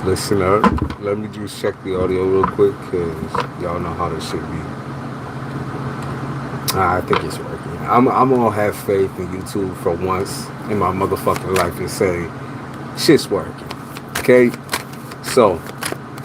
Listen up. Let me just check the audio real quick because y'all know how this should be. I think it's working. I'm gonna have faith in YouTube for once in my motherfucking life and say shit's working. Okay? So,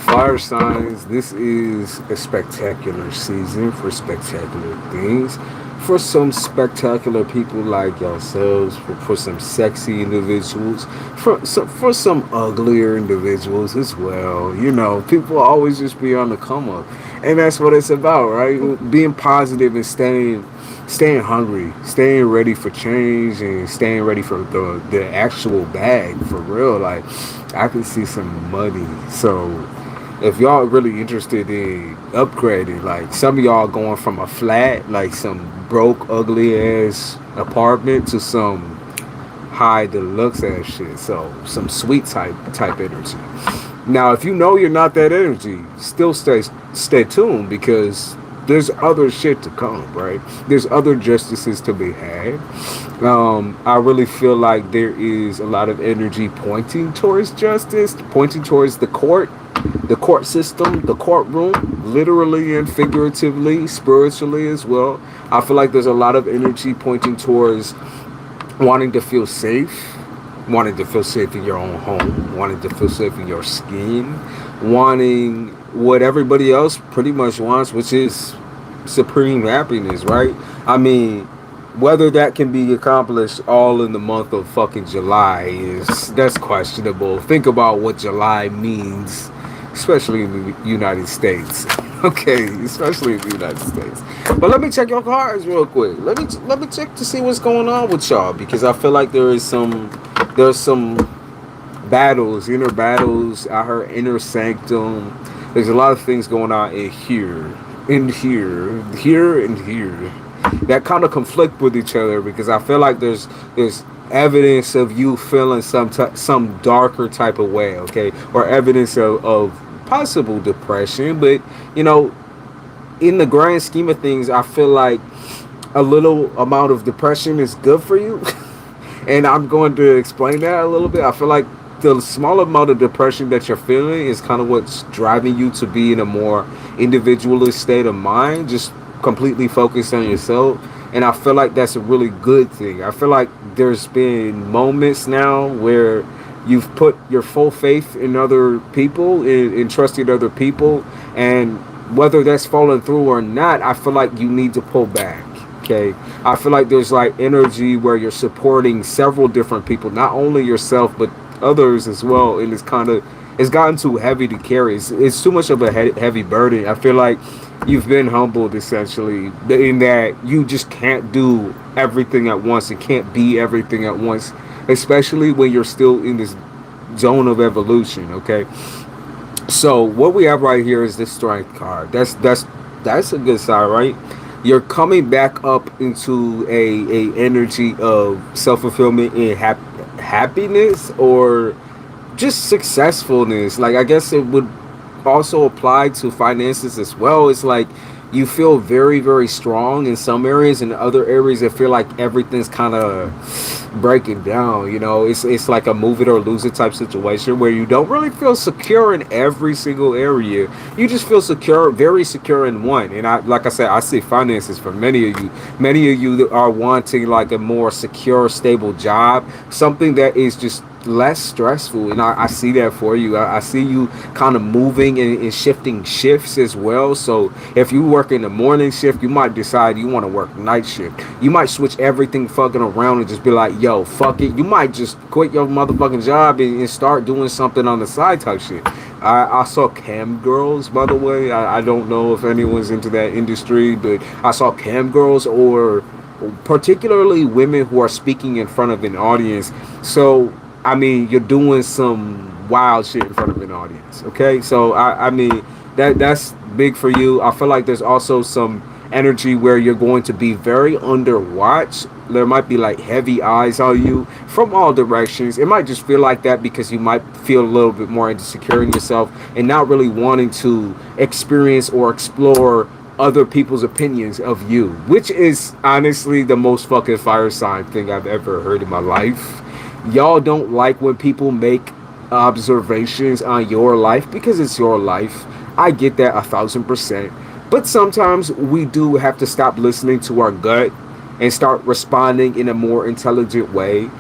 fire signs, this is a spectacular season for spectacular things. For some spectacular people like yourselves, for some sexy individuals, for some uglier individuals as well. You know, people always just be on the come up, and that's what it's about, right? Being positive and staying hungry, staying ready for change, and staying ready for the actual bag for real. Like, I can see some money, so if y'all really interested in upgrading, like some of y'all going from a flat, like some broke, ugly ass apartment to some high deluxe ass shit. So some sweet type energy. Now, if you know you're not that energy, still stay tuned because there's other shit to come, right? There's other justices to be had. I really feel like there is a lot of energy pointing towards justice, pointing towards the court system, the courtroom, literally and figuratively, spiritually as well. I feel like there's a lot of energy pointing towards wanting to feel safe, wanting to feel safe in your own home, wanting to feel safe in your skin, wanting what everybody else pretty much wants, which is supreme happiness, right? I mean, whether that can be accomplished all in the month of fucking July is that's questionable. Think about what July means, especially in the United States. Okay, especially in the United States. But let me check your cards real quick. Let me check to see what's going on with y'all because I feel like there's some battles, inner battles. I heard inner sanctum. There's a lot of things going on here, and here that kind of conflict with each other because I feel like there's evidence of you feeling some darker type of way, okay, or evidence of possible depression, but you know, in the grand scheme of things, I feel like a little amount of depression is good for you. And I'm going to explain that a little bit. I feel like the small amount of depression that you're feeling is kind of what's driving you to be in a more individualist state of mind, just completely focused on yourself. And I feel like that's a really good thing. I feel like there's been moments now where you've put your full faith in other people, in trusting other people, and whether that's falling through or not, I feel like you need to pull back. Okay, I feel like there's like energy where you're supporting several different people, not only yourself but others as well, and it's gotten too heavy to carry. It's too much of a heavy burden. I feel like you've been humbled essentially in that you just can't do everything at once and can't be everything at once, especially when you're still in this zone of evolution. Okay, so what we have right here is the strength card. That's a good sign, right? You're coming back up into a energy of self-fulfillment and happiness, or just successfulness. Like, I guess it would also apply to finances as well. It's like you feel very, very strong in some areas, and in other areas it feel like everything's kind of breaking down. You know, it's like a move it or lose it type situation where you don't really feel secure in every single area. You just feel secure, very secure in one. And I, like I said, I see finances for many of you. Many of you that are wanting like a more secure, stable job, something that is just less stressful, and I see that for you. I see you kind of moving and shifting shifts as well. So if you work in the morning shift, you might decide you want to work night shift. You might switch everything fucking around and just be like, yo, fuck it. You might just quit your motherfucking job and start doing something on the side type shit. I saw cam girls, by the way. I don't know if anyone's into that industry, but I saw cam girls, or particularly women who are speaking in front of an audience. So I mean, you're doing some wild shit in front of an audience. Okay, so I mean that's big for you. I feel like there's also some energy where you're going to be very under watch. There might be like heavy eyes on you from all directions. It might just feel like that because you might feel a little bit more insecure in yourself and not really wanting to experience or explore other people's opinions of you, which is honestly the most fucking fire sign thing I've ever heard in my life. Y'all don't like when people make observations on your life because it's your life. I get that 1,000%. But sometimes we do have to stop listening to our gut and start responding in a more intelligent way,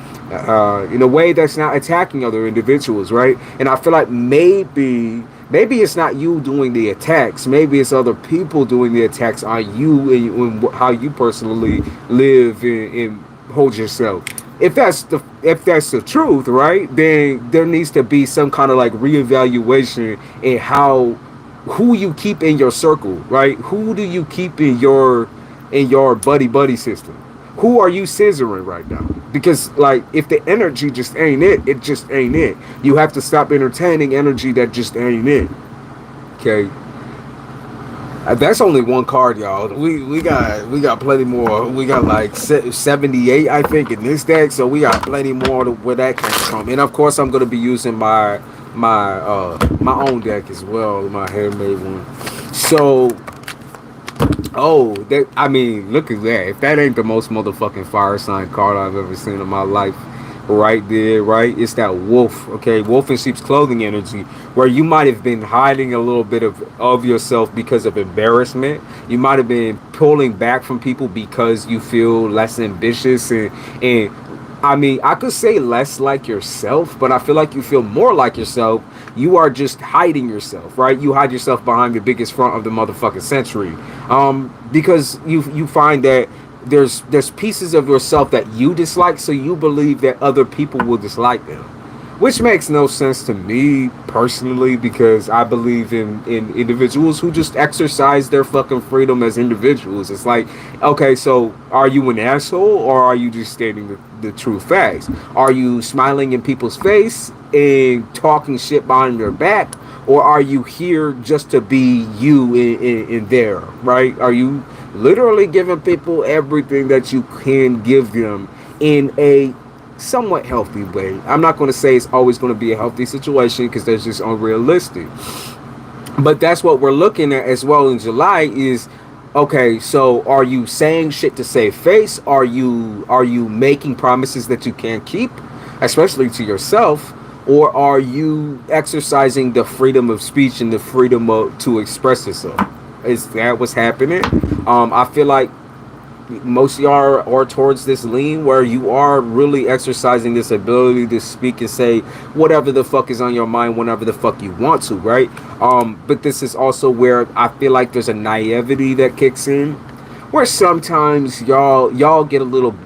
in a way that's not attacking other individuals, right? And I feel like maybe it's not you doing the attacks. Maybe it's other people doing the attacks on you and how you personally live and hold yourself. If that's the truth, right? Then there needs to be some kind of like reevaluation in how who you keep in your circle, right? Who do you keep in your buddy system? Who are you scissoring right now? Because like if the energy just ain't it, it just ain't it. You have to stop entertaining energy that just ain't it. Okay. That's only one card, y'all. We got plenty more. We got like 78, I think, in this deck. So we got plenty more to where that comes from. And of course, I'm gonna be using my own deck as well, my handmade one. So, oh, that I mean, look at that. If that ain't the most motherfucking fire sign card I've ever seen in my life, right there, right? It's that wolf, okay? Wolf in sheep's clothing energy, where you might have been hiding a little bit of yourself because of embarrassment. You might have been pulling back from people because you feel less ambitious and I mean, I could say less like yourself, but I feel like you feel more like yourself. You are just hiding yourself, right? You hide yourself behind the biggest front of the motherfucking century, because you find that there's pieces of yourself that you dislike, so you believe that other people will dislike them, which makes no sense to me personally because I believe in individuals who just exercise their fucking freedom as individuals. It's like, okay, so are you an asshole or are you just stating the true facts? Are you smiling in people's face and talking shit behind their back, or are you here just to be you in there, right? Are you literally giving people everything that you can give them in a somewhat healthy way? I'm not going to say it's always going to be a healthy situation because that's just unrealistic, but that's what we're looking at as well in July is, okay, so are you saying shit to save face? Are you making promises that you can't keep, especially to yourself? Or are you exercising the freedom of speech and the freedom to express yourself? Is that what's happening? I feel like most of y'all are towards this lean where you are really exercising this ability to speak and say whatever the fuck is on your mind whenever the fuck you want to, right? But this is also where I feel like there's a naivety that kicks in, where sometimes y'all get a little,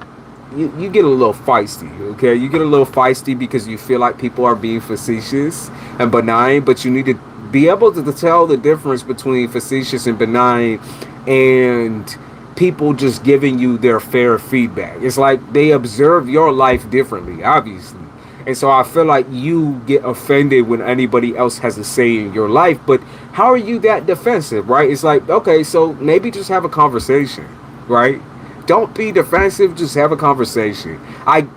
you get a little feisty, okay? You get a little feisty because you feel like people are being facetious and benign, but you need to be able to tell the difference between facetious and benign and people just giving you their fair feedback. It's like they observe your life differently, obviously. And so I feel like you get offended when anybody else has a say in your life, but how are you that defensive, right? It's like, okay, so maybe just have a conversation, right? Don't be defensive, just have a conversation.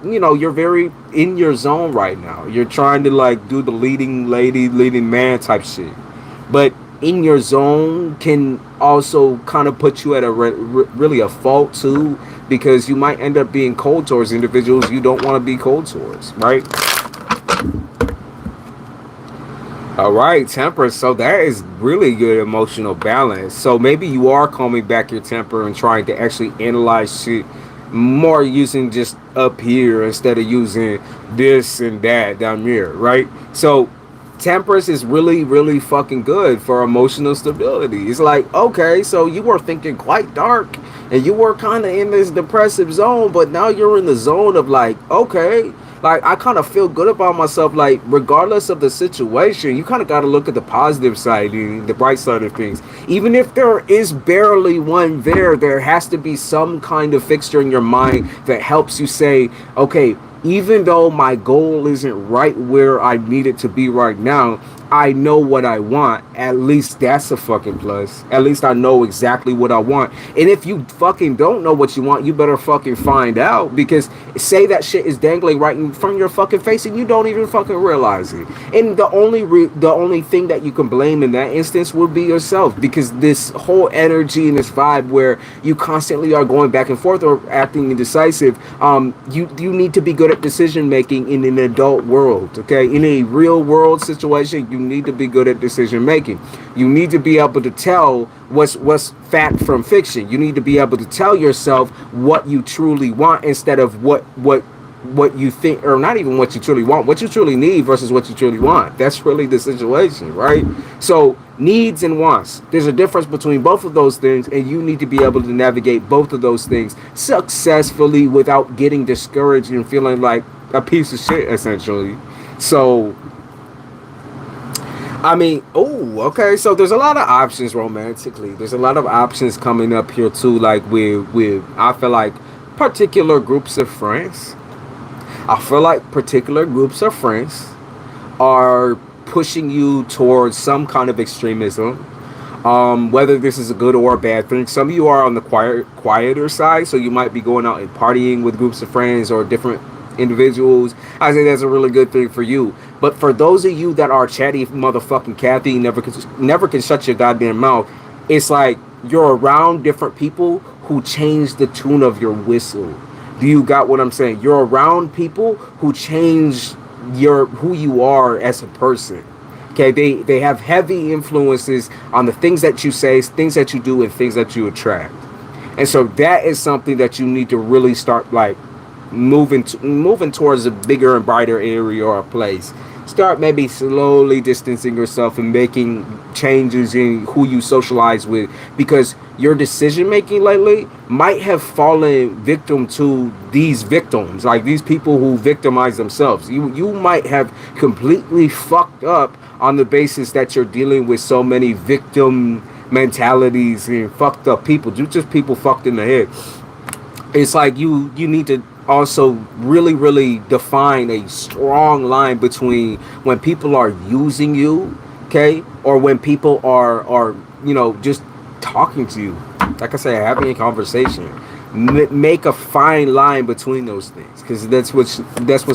You're very in your zone right now. You're trying to like do the leading lady, leading man type shit. But in your zone can also kind of put you at a really a fault too, because you might end up being cold towards individuals you don't want to be cold towards, right? All right, temper. So that is really good emotional balance. So maybe you are calming back your temper and trying to actually analyze shit more using just up here instead of using this and that down here, right? So temperance is really, really fucking good for emotional stability. It's like, okay, so you were thinking quite dark and you were kind of in this depressive zone, but now you're in the zone of like, okay, like I kind of feel good about myself. Like regardless of the situation, you kind of got to look at the positive side and the bright side of things. Even if there is barely one there has to be some kind of fixture in your mind that helps you say, okay, even though my goal isn't right where I need it to be right now, I know what I want, at least that's a fucking plus. At least I know exactly what I want. And if you fucking don't know what you want, you better fucking find out, because say that shit is dangling right in front of your fucking face and you don't even fucking realize it. And the only thing that you can blame in that instance would be yourself, because this whole energy and this vibe where you constantly are going back and forth or acting indecisive, you need to be good at decision making in an adult world, okay? In a real world situation, you need to be good at decision making. You need to be able to tell what's fact from fiction. You need to be able to tell yourself what you truly want, instead of what you think, or not even what you truly want, what you truly need versus what you truly want. That's really the situation, right? So needs and wants, there's a difference between both of those things, and you need to be able to navigate both of those things successfully without getting discouraged and feeling like a piece of shit, essentially. So I mean, oh, okay. So there's a lot of options romantically. There's a lot of options coming up here too. Like with I feel like particular groups of friends. I feel like particular groups of friends are pushing you towards some kind of extremism. Whether this is a good or a bad thing. Some of you are on the quieter side, so you might be going out and partying with groups of friends or different individuals. I say that's a really good thing for you. But for those of you that are chatty motherfucking Kathy, never can shut your goddamn mouth. It's like you're around different people who change the tune of your whistle. Do you got what I'm saying? You're around people who change who you are as a person. Okay, they have heavy influences on the things that you say, things that you do, and things that you attract. And so that is something that you need to really start like moving towards a bigger and brighter area or a place. Start maybe slowly distancing yourself and making changes in who you socialize with, because your decision making lately might have fallen victim to these victims, like these people who victimize themselves. You might have completely fucked up on the basis that you're dealing with so many victim mentalities and fucked up people. You just people fucked in the head. It's like you need to also really define a strong line between when people are using you, okay, or when people are just talking to you, like I said, having a conversation. Make a fine line between those things, because that's what's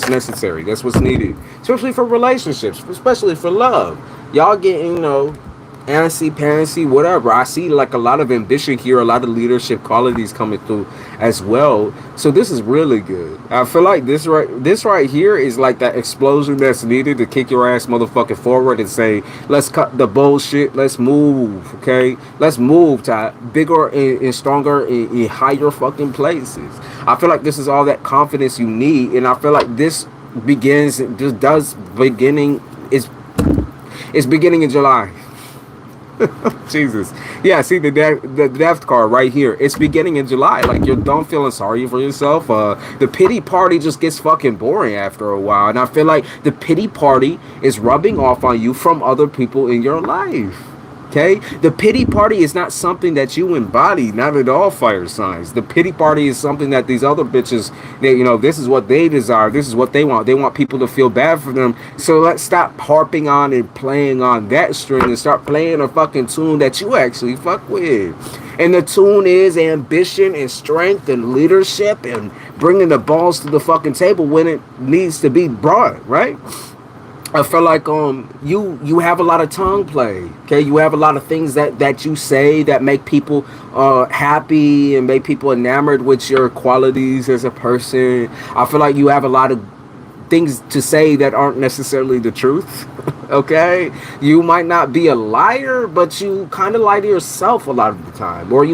necessary, that's what's needed, especially for relationships, especially for love. Y'all getting antsy, whatever. I see like a lot of ambition here, a lot of leadership qualities coming through as well. So this is really good. I feel like this right here is like that explosion that's needed to kick your ass motherfucking forward and say, let's cut the bullshit, let's move, okay? Let's move to bigger and stronger and higher fucking places. I feel like this is all that confidence you need, and I feel like this it's beginning in July. Jesus. Yeah, see the death card right here. It's beginning in July. Like, you're done feeling sorry for yourself. The pity party just gets fucking boring after a while. And I feel like the pity party is rubbing off on you from other people in your life. Okay? The pity party is not something that you embody, not at all, fire signs. The pity party is something that these other bitches, this is what they desire, this is what they want. They want people to feel bad for them. So let's stop harping on and playing on that string and start playing a fucking tune that you actually fuck with. And the tune is ambition and strength and leadership and bringing the balls to the fucking table when it needs to be brought, right? I feel like you have a lot of tongue play. Okay, you have a lot of things that you say that make people happy and make people enamored with your qualities as a person. I feel like you have a lot of things to say that aren't necessarily the truth. Okay, you might not be a liar, but you kind of lie to yourself a lot of the time, or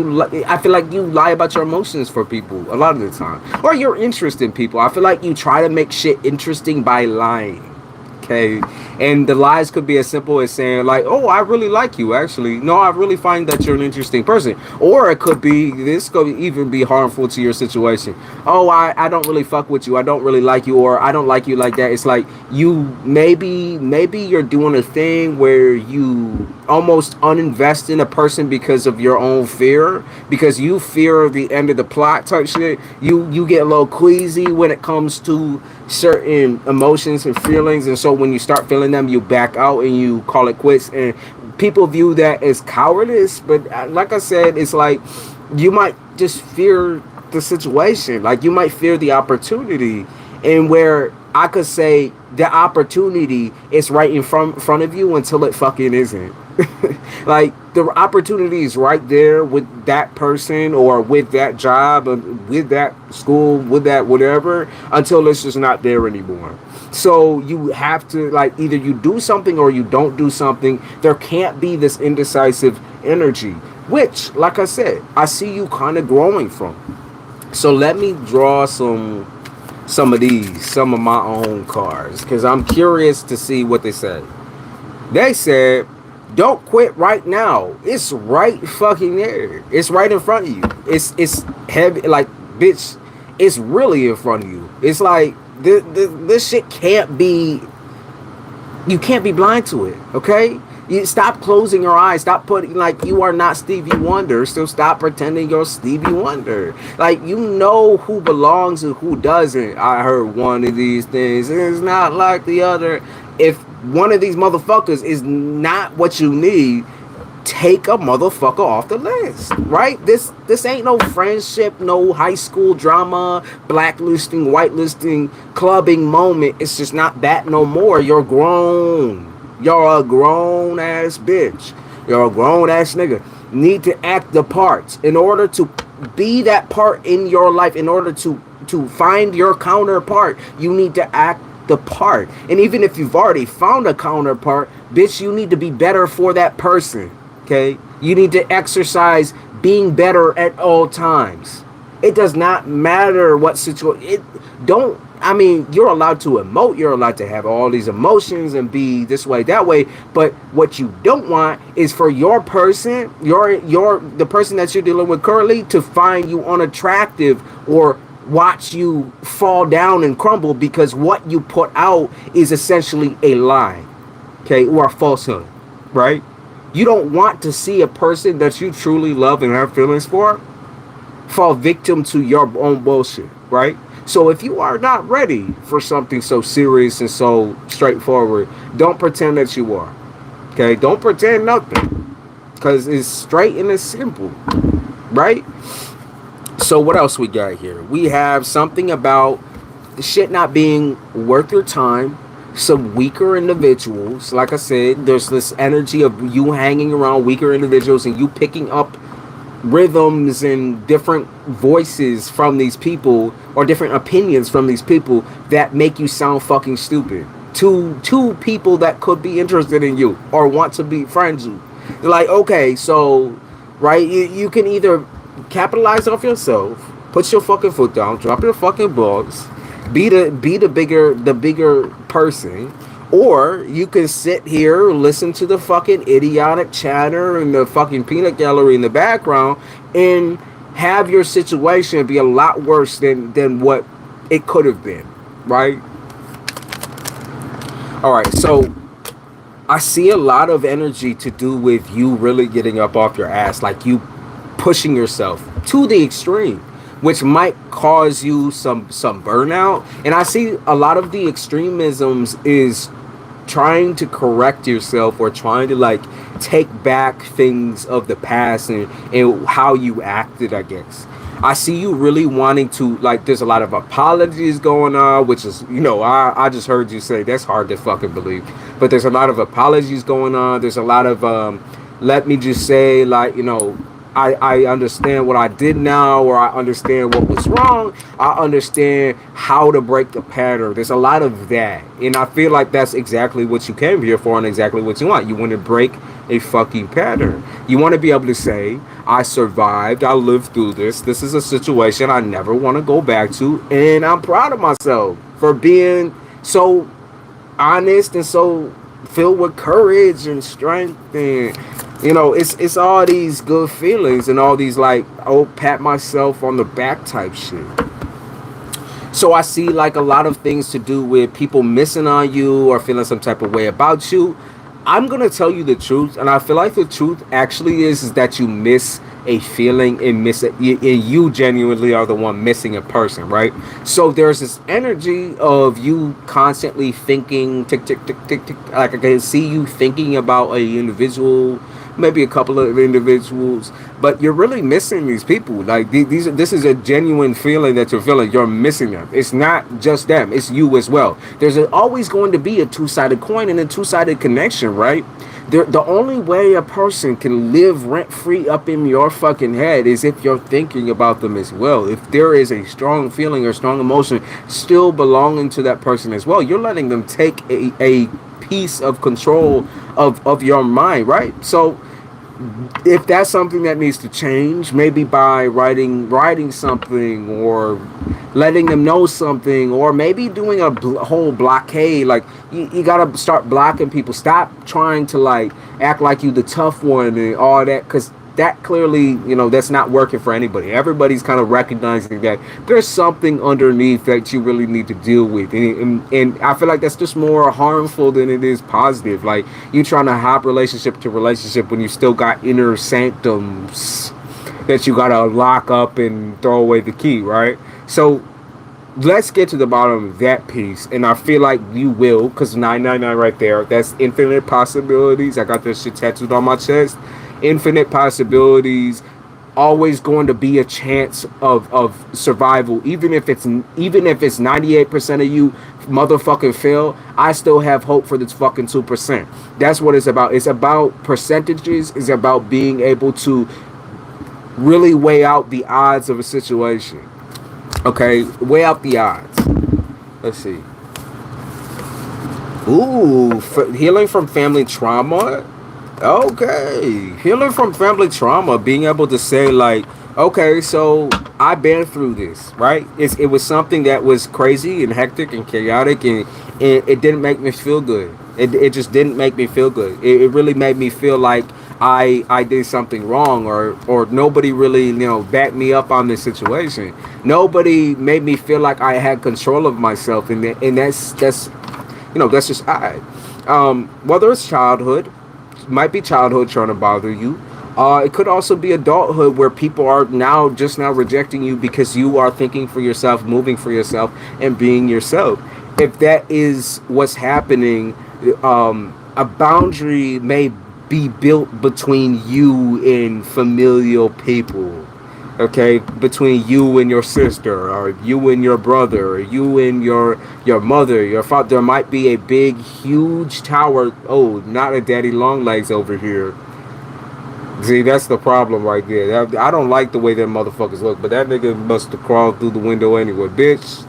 I feel like you lie about your emotions for people a lot of the time, or your interest in people. I feel like you try to make shit interesting by lying. Okay, and the lies could be as simple as saying like, oh, I really like you, actually. No, I really find that you're an interesting person. Or it could be, this could even be harmful to your situation. Oh, I don't really fuck with you, I don't really like you, or I don't like you like that. It's like you maybe you're doing a thing where you almost uninvest in a person because of your own fear, because you fear the end of the plot type shit. You get a little queasy when it comes to certain emotions and feelings, and so when you start feeling them, you back out and you call it quits. And people view that as cowardice, but like I said, it's like you might just fear the situation. Like you might fear the opportunity, and where I could say the opportunity is right in front of you until it fucking isn't. Like the opportunity is right there with that person or with that job or with that school, with that whatever, until it's just not there anymore. So you have to, like, either you do something or you don't do something. There can't be this indecisive energy, which, like I said, I see you kind of growing from. So let me draw some of my own cards, because I'm curious to see what they said. They said, don't quit right now. It's right fucking there. It's right in front of you. It's heavy, like, bitch, it's really in front of you. It's like this shit can't be, you can't be blind to it, okay? You stop closing your eyes. Stop putting, like, you are not Stevie Wonder. So stop pretending you're Stevie Wonder. Like, you know who belongs and who doesn't. I heard one of these things. It's not like the other. If one of these motherfuckers is not what you need, take a motherfucker off the list, right? This ain't no friendship, no high school drama, blacklisting, whitelisting, clubbing moment. It's just not that no more. You're grown. You're a grown ass bitch. You're a grown ass nigga. Need to act the part. In order to be that part in your life, in order to find your counterpart, you need to act the part. And even if you've already found a counterpart, bitch, you need to be better for that person. Okay? You need to exercise being better at all times. It does not matter what situation. I mean, you're allowed to emote, you're allowed to have all these emotions and be this way, that way, but what you don't want is for your person, the person that you're dealing with currently, to find you unattractive or watch you fall down and crumble because what you put out is essentially a lie, okay, or a falsehood, right? You don't want to see a person that you truly love and have feelings for fall victim to your own bullshit, right? So if you are not ready for something so serious and so straightforward, don't pretend that you are. Okay? Don't pretend nothing. Because it's straight and it's simple. Right? So what else we got here? We have something about shit not being worth your time. Some weaker individuals. Like I said, there's this energy of you hanging around weaker individuals and you picking up rhythms and different voices from these people or different opinions from these people that make you sound fucking stupid to people that could be interested in you or want to be friends with you. They're like, okay, so right, you can either capitalize off yourself, put your fucking foot down, drop your fucking balls, be the bigger person, or you can sit here, listen to the fucking idiotic chatter and the fucking peanut gallery in the background and have your situation be a lot worse than what it could have been, right? All right, so I see a lot of energy to do with you really getting up off your ass, like you pushing yourself to the extreme, which might cause you some burnout. And I see a lot of the extremisms is trying to correct yourself or trying to like take back things of the past and how you acted, I guess. I see you really wanting to, like, there's a lot of apologies going on, which is, you know, I just heard you say that's hard to fucking believe. But there's a lot of apologies going on. There's a lot of, let me just say, like, you know, I understand what I did now, or I understand what was wrong. I understand how to break the pattern. There's a lot of that. And I feel like that's exactly what you came here for and exactly what you want. You want to break a fucking pattern. You want to be able to say, I survived. I lived through this. This is a situation I never want to go back to. And I'm proud of myself for being so honest and so filled with courage and strength, and you know, it's all these good feelings and all these like, oh, pat myself on the back type shit. So I see like a lot of things to do with people missing on you or feeling some type of way about you. I'm gonna tell you the truth, and I feel like the truth actually is that you miss a feeling and miss it, and you genuinely are the one missing a person, right? So there's this energy of you constantly thinking, tick tick tick tick tick. Like I can see you thinking about a individual, maybe a couple of individuals, but you're really missing these people. Like this is a genuine feeling that you're feeling. You're missing them. It's not just them. It's you as well. Always going to be a two-sided coin and a two-sided connection, right? The only way a person can live rent free up in your fucking head is if you're thinking about them as well. If there is a strong feeling or strong emotion still belonging to that person as well, you're letting them take a piece of control of your mind, right? So if that's something that needs to change, maybe by writing something, or letting them know something, or maybe doing a whole blockade. Like you gotta start blocking people. Stop trying to like act like you the tough one and all that, because that clearly, that's not working for anybody. Everybody's kind of recognizing that there's something underneath that you really need to deal with, and I feel like that's just more harmful than it is positive. Like you trying to hop relationship to relationship when you still got inner sanctums that you gotta lock up and throw away the key, right? So let's get to the bottom of that piece, and I feel like you will, because 999 right there, that's infinite possibilities. I got this shit tattooed on my chest. Infinite possibilities, always going to be a chance of survival. Even if it's 98% of you motherfucking fail, I still have hope for this fucking 2%. That's what it's about. It's about percentages. It's about being able to really weigh out the odds of a situation. Okay, weigh out the odds. Let's see. Ooh, healing from family trauma. Okay, healing from family trauma, being able to say like, okay, so I've been through this, right? It was something that was crazy and hectic and chaotic, and it didn't make me feel good. It just didn't make me feel good. It really made me feel like I did something wrong, or nobody really backed me up on this situation. Nobody made me feel like I had control of myself, and that's just I. Whether it's childhood. Might be childhood trying to bother you. It could also be adulthood, where people are now rejecting you because you are thinking for yourself, moving for yourself, and being yourself. If that is what's happening, a boundary may be built between you and familial people. Okay, between you and your sister, or you and your brother, or you and your mother, your father. There might be a big, huge tower. Oh, not a daddy long legs over here. See, that's the problem right there. I don't like the way them motherfuckers look, but that nigga must have crawled through the window anyway. Bitch,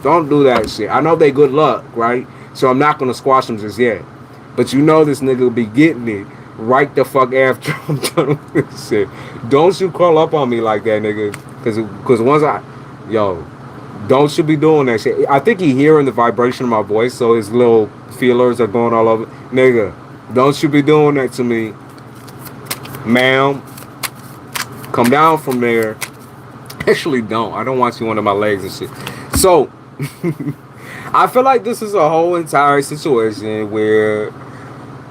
don't do that shit. I know they good luck, right? So I'm not gonna squash them just yet. But this nigga will be getting it right the fuck after I'm done with this shit. Don't you call up on me like that, nigga. Cause once don't you be doing that shit. I think he hearing the vibration of my voice, so his little feelers are going all over. Nigga, don't you be doing that to me. Ma'am, come down from there. Actually, don't. I don't want you under my legs and shit. So, I feel like this is a whole entire situation where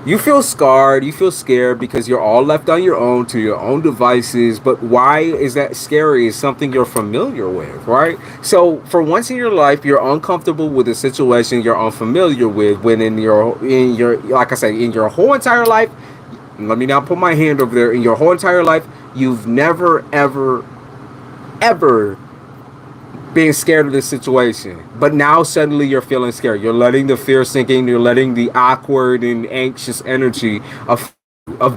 you feel scarred, you feel scared because you're all left on your own to your own devices. But why is that scary? It's something you're familiar with, right? So for once in your life, you're uncomfortable with a situation you're unfamiliar with, when in your like I said, in your whole entire life, let me now put my hand over there, in your whole entire life, you've never ever being scared of this situation, but now suddenly you're feeling scared. You're letting the fear sink in. You're letting the awkward and anxious energy of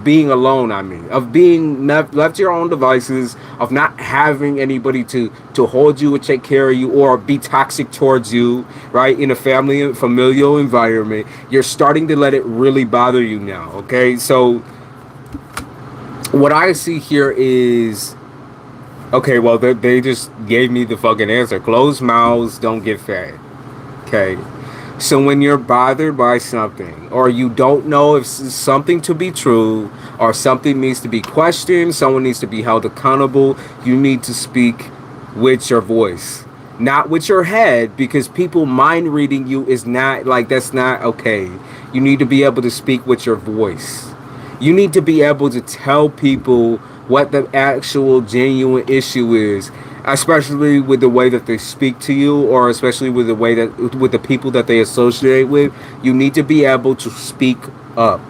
being alone. I mean, of being left to your own devices, of not having anybody to hold you or take care of you, or be toxic towards you, right? In a familial environment, you're starting to let it really bother you now. Okay, so what I see here is, okay, well, they just gave me the fucking answer. Closed mouths don't get fed. Okay. So when you're bothered by something, or you don't know if something to be true, or something needs to be questioned, someone needs to be held accountable, you need to speak with your voice. Not with your head, because people mind reading you is not like, that's not okay. You need to be able to speak with your voice. You need to be able to tell people what the actual genuine issue is, especially with the way that they speak to you, or especially with the way that with the people that they associate with. You need to be able to speak up.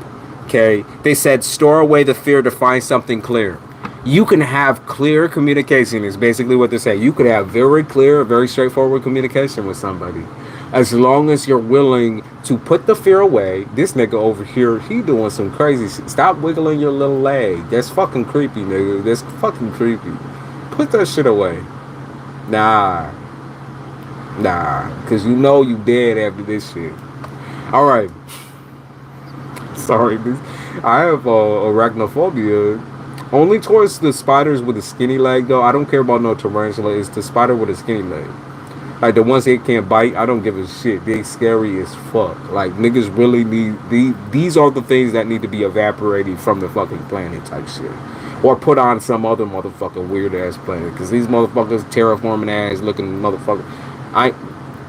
Okay? They said store away the fear to find something clear. You can have clear communication is basically what they say. You could have very clear, very straightforward communication with somebody, as long as you're willing to put the fear away. This nigga over here, he doing some crazy shit. Stop wiggling your little leg. That's fucking creepy, nigga. That's fucking creepy. Put that shit away. Nah, cause you know you dead after this shit. All right. Sorry, I have arachnophobia. Only towards the spiders with a skinny leg, though. I don't care about no tarantula. It's the spider with a skinny leg. Like, the ones that can't bite, I don't give a shit. They scary as fuck. Like, niggas really need... These are the things that need to be evaporated from the fucking planet type shit. Or put on some other motherfucking weird-ass planet. Because these motherfuckers, terraforming-ass looking motherfuckers...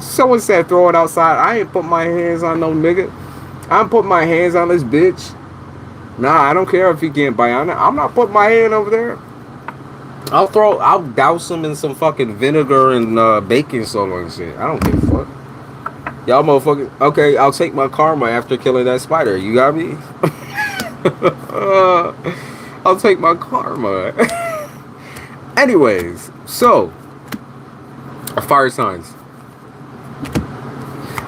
Someone said throw it outside. I ain't put my hands on no nigga. I'm putting my hands on this bitch. Nah, I don't care if he can't bite on it. I'm not putting my hand over there. I'll douse him in some fucking vinegar and baking soda and shit. I don't give a fuck. Y'all motherfuckers. Okay, I'll take my karma after killing that spider. You got me? I'll take my karma. Anyways, so fire signs.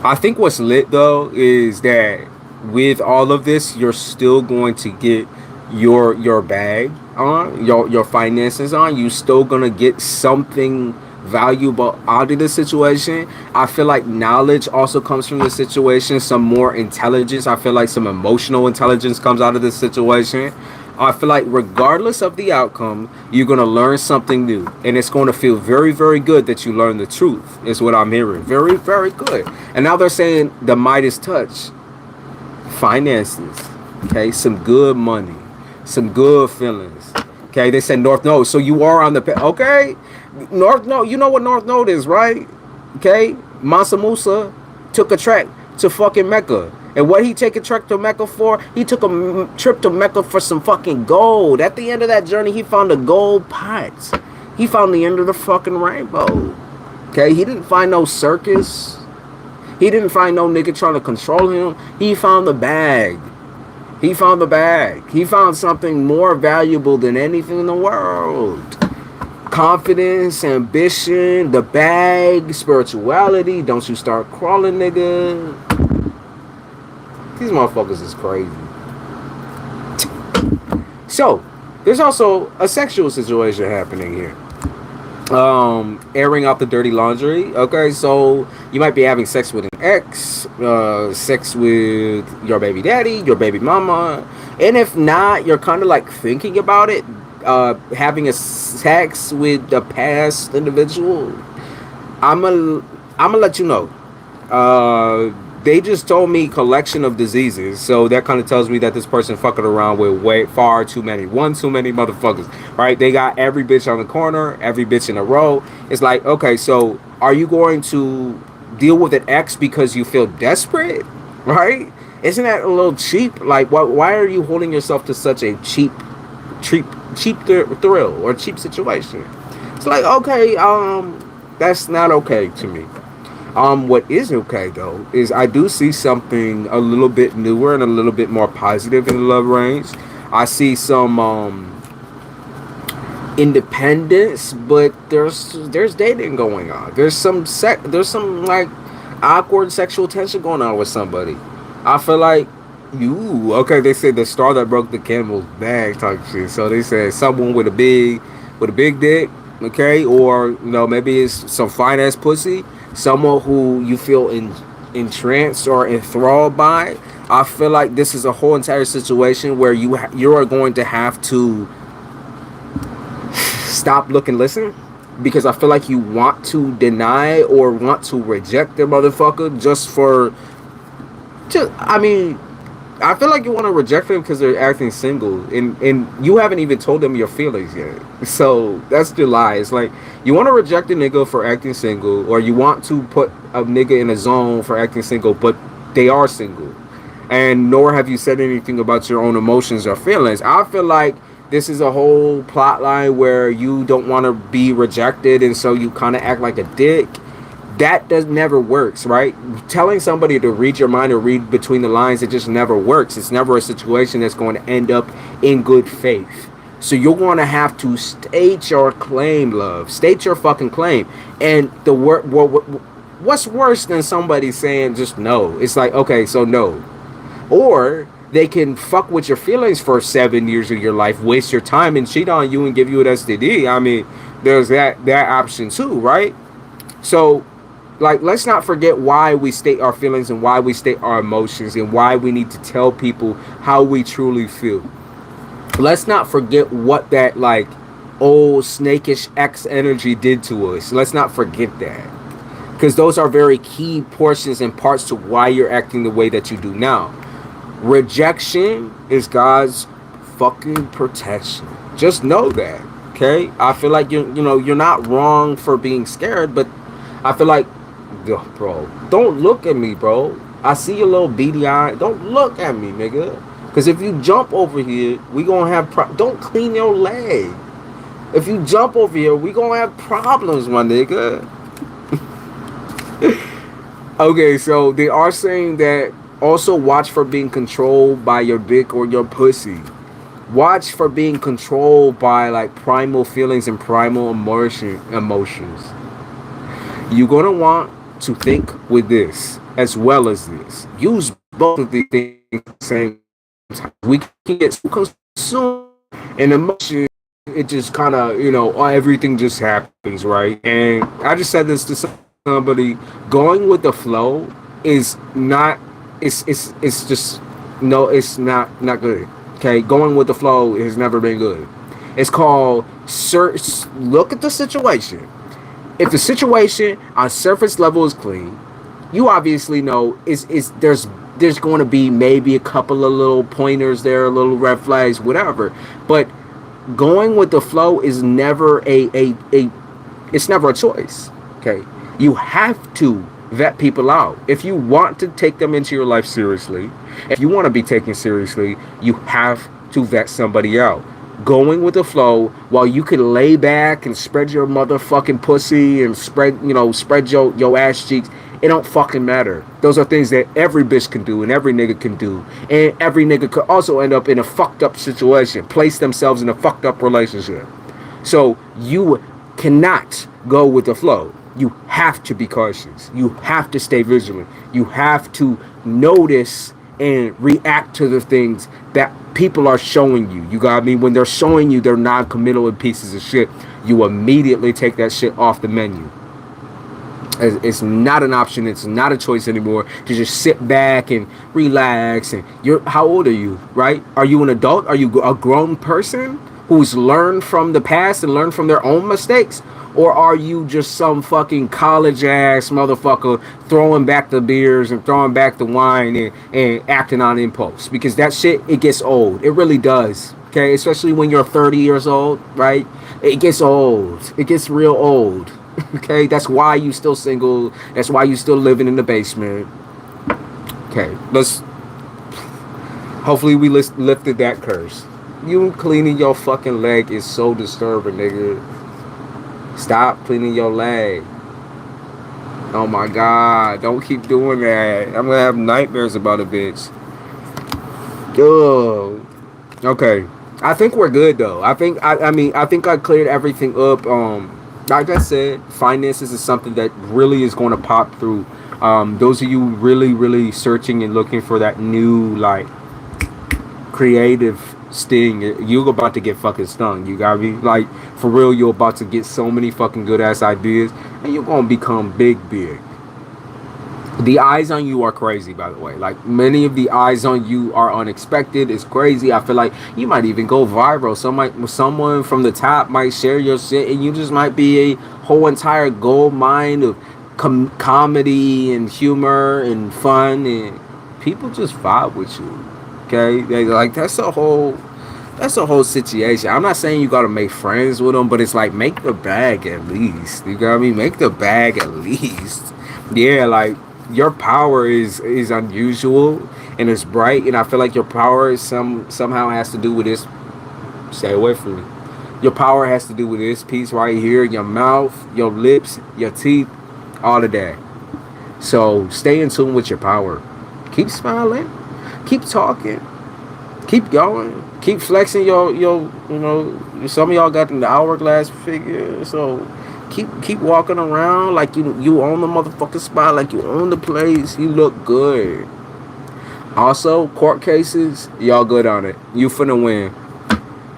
I think what's lit though is that with all of this, you're still going to get your bag on, your finances on. You still gonna get something valuable out of the situation. I feel like knowledge also comes from the situation. Some more intelligence. I feel like some emotional intelligence comes out of this situation. I feel like regardless of the outcome, you're gonna learn something new, and it's going to feel very, very good that you learn the truth. Is what I'm hearing. Very, very good. And now they're saying the Midas touch. Finances, okay, some good money, some good feelings, okay. They said North Node, so you are on the okay. North Node, you know what North Node is, right? Okay, Mansa Musa took a trek to fucking Mecca, and what he take a trek to Mecca for? He took a trip to Mecca for some fucking gold. At the end of that journey, he found a gold pot. He found the end of the fucking rainbow. Okay, he didn't find no circus. He didn't find no nigga trying to control him. He found the bag. He found the bag. He found something more valuable than anything in the world. Confidence, ambition, the bag, spirituality. Don't you start crawling, nigga. These motherfuckers is crazy. So, there's also a sexual situation happening here. Airing out the dirty laundry. Okay, so you might be having sex with an ex, sex with your baby daddy, your baby mama, and if not, you're kind of like thinking about it, having a sex with a past individual. I'm gonna let you know. They just told me collection of diseases, so that kind of tells me that this person fucking around with far too many, one too many motherfuckers, right? They got every bitch on the corner, every bitch in a row. It's like, okay, so are you going to deal with an ex because you feel desperate, right? Isn't that a little cheap? Like, why are you holding yourself to such a cheap thrill or cheap situation? It's like, okay, that's not okay to me. What is okay though is I do see something a little bit newer and a little bit more positive in the love range. I see some independence, but there's dating going on. There's some like awkward sexual tension going on with somebody. I feel like okay. They said the straw that broke the camel's back type shit. So they said someone with a big dick, okay, or maybe it's some fine ass pussy. Someone who you feel entranced or enthralled by. I feel like this is a whole entire situation where you are going to have to stop, look, and listen, because I feel like you want to deny or want to reject the motherfucker I feel like you want to reject them because they're acting single, and you haven't even told them your feelings yet. So that's the lie. It's like you want to reject a nigga for acting single, or you want to put a nigga in a zone for acting single, but they are single, and nor have you said anything about your own emotions or feelings. I feel like this is a whole plot line where you don't want to be rejected, and so you kind of act like a dick. That does never works, right? Telling somebody to read your mind or read between the lines, it just never works. It's never a situation that's going to end up in good faith. So you're going to have to state your claim, love. State your fucking claim. And the what's worse than somebody saying just no? It's like, okay, so no. Or they can fuck with your feelings for 7 years of your life, waste your time, and cheat on you and give you an STD. I mean, there's that option too, right? So, like, let's not forget why we state our feelings and why we state our emotions and why we need to tell people how we truly feel. Let's not forget what that, like, old snakish X energy did to us. Let's not forget that. Because those are very key portions and parts to why you're acting the way that you do now. Rejection is God's fucking protection. Just know that, okay? I feel like you're not wrong for being scared, but I feel like, bro, don't look at me, bro. I see your little beady eye. Don't look at me, nigga. Because if you jump over here, we gonna have don't clean your leg. If you jump over here, we gonna have problems, my nigga. Okay, so they are saying that also watch for being controlled by your dick or your pussy. Watch for being controlled by like primal feelings and primal emotions. You're going to want to think with this as well as this. Use both of these things at the same time. We can get so consumed in emotion, it just kind of, everything just happens, right? And I just said this to somebody, going with the flow is not, it's just, no, it's not good. Okay, going with the flow has never been good. It's called look at the situation. If the situation on surface level is clean, you obviously know there's going to be maybe a couple of little pointers there, little red flags, whatever. But going with the flow is never it's never a choice. Okay, you have to vet people out. If you want to take them into your life seriously, if you want to be taken seriously, you have to vet somebody out. Going with the flow, while you can lay back and spread your motherfucking pussy and spread your ass cheeks, it don't fucking matter. Those are things that every bitch can do and every nigga can do. And every nigga could also end up in a fucked up situation, place themselves in a fucked up relationship. So you cannot go with the flow. You have to be cautious. You have to stay vigilant. You have to notice and react to the things that people are showing you. You got me? When they're showing you they're non-committal and pieces of shit, you immediately take that shit off the menu. It's not an option. It's not a choice anymore to just sit back and relax. And how old are you, right? Are you an adult? Are you a grown person who's learned from the past and learned from their own mistakes? Or are you just some fucking college ass motherfucker throwing back the beers and throwing back the wine and acting on impulse? Because that shit, it gets old. It really does. Okay, especially when you're 30 years old, right? It gets old. It gets real old. Okay, that's why you still single. That's why you still living in the basement. Okay, hopefully we lifted that curse. You cleaning your fucking leg is so disturbing, nigga. Stop cleaning your leg. Oh my God, don't keep doing that. I'm gonna have nightmares about a bitch. Ugh. Okay, I think we're good though. I think I cleared everything up. Like I said, finances is something that really is going to pop through. Those of you really searching and looking for that new, like, creative sting, you're about to get fucking stung. You got me? Like, for real, you're about to get so many fucking good ass ideas, and you're gonna become big. The eyes on you are crazy, by the way. Like, many of the eyes on you are unexpected. It's crazy. I feel like you might even go viral. Someone from the top might share your shit, and you just might be a whole entire gold mine of comedy and humor and fun, and people just vibe with you. Okay, like that's a whole situation. I'm not saying you gotta make friends with them, but it's like make the bag at least. You got what I mean? Make the bag at least. Yeah, like your power is unusual and it's bright, and I feel like your power is somehow has to do with this. Stay away from me. Your power has to do with this piece right here, your mouth, your lips, your teeth, all of that. So stay in tune with your power. Keep smiling. Keep talking. Keep going. Keep flexing some of y'all got the hourglass figure. So keep walking around like you own the motherfucking spot, like you own the place. You look good. Also, court cases, y'all good on it. You finna win.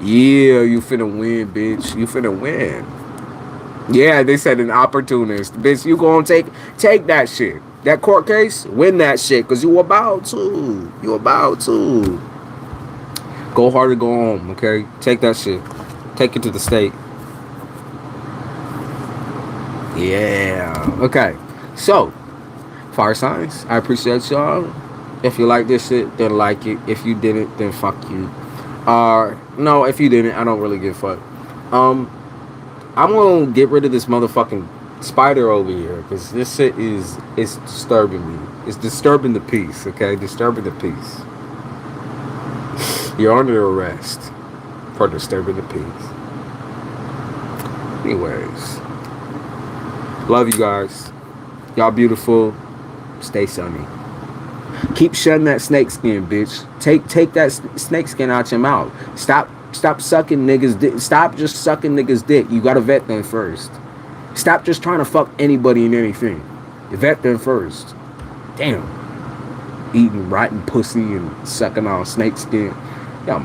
Yeah, you finna win, bitch. You finna win. Yeah, they said an opportunist. Bitch, you gonna take that shit. That court case, win that shit. Cause you about to. You about to. Go hard or go home, okay? Take that shit. Take it to the state. Yeah. Okay. So, fire signs, I appreciate y'all. If you like this shit, then like it. If you didn't, then fuck you. No, if you didn't, I don't really give a fuck. I'm gonna get rid of this motherfucking spider over here because this shit is disturbing me. It's disturbing the peace, okay? Disturbing the peace. You're under arrest for disturbing the peace. Anyways, love you guys. Y'all beautiful. Stay sunny. Keep shedding that snake skin, bitch. Take that snake skin out your mouth. Stop sucking niggas dick. Stop just sucking niggas dick. You gotta vet them first. Stop just trying to fuck anybody and anything. Vet them first. Damn. Eating rotten pussy and sucking on snake skin. Y'all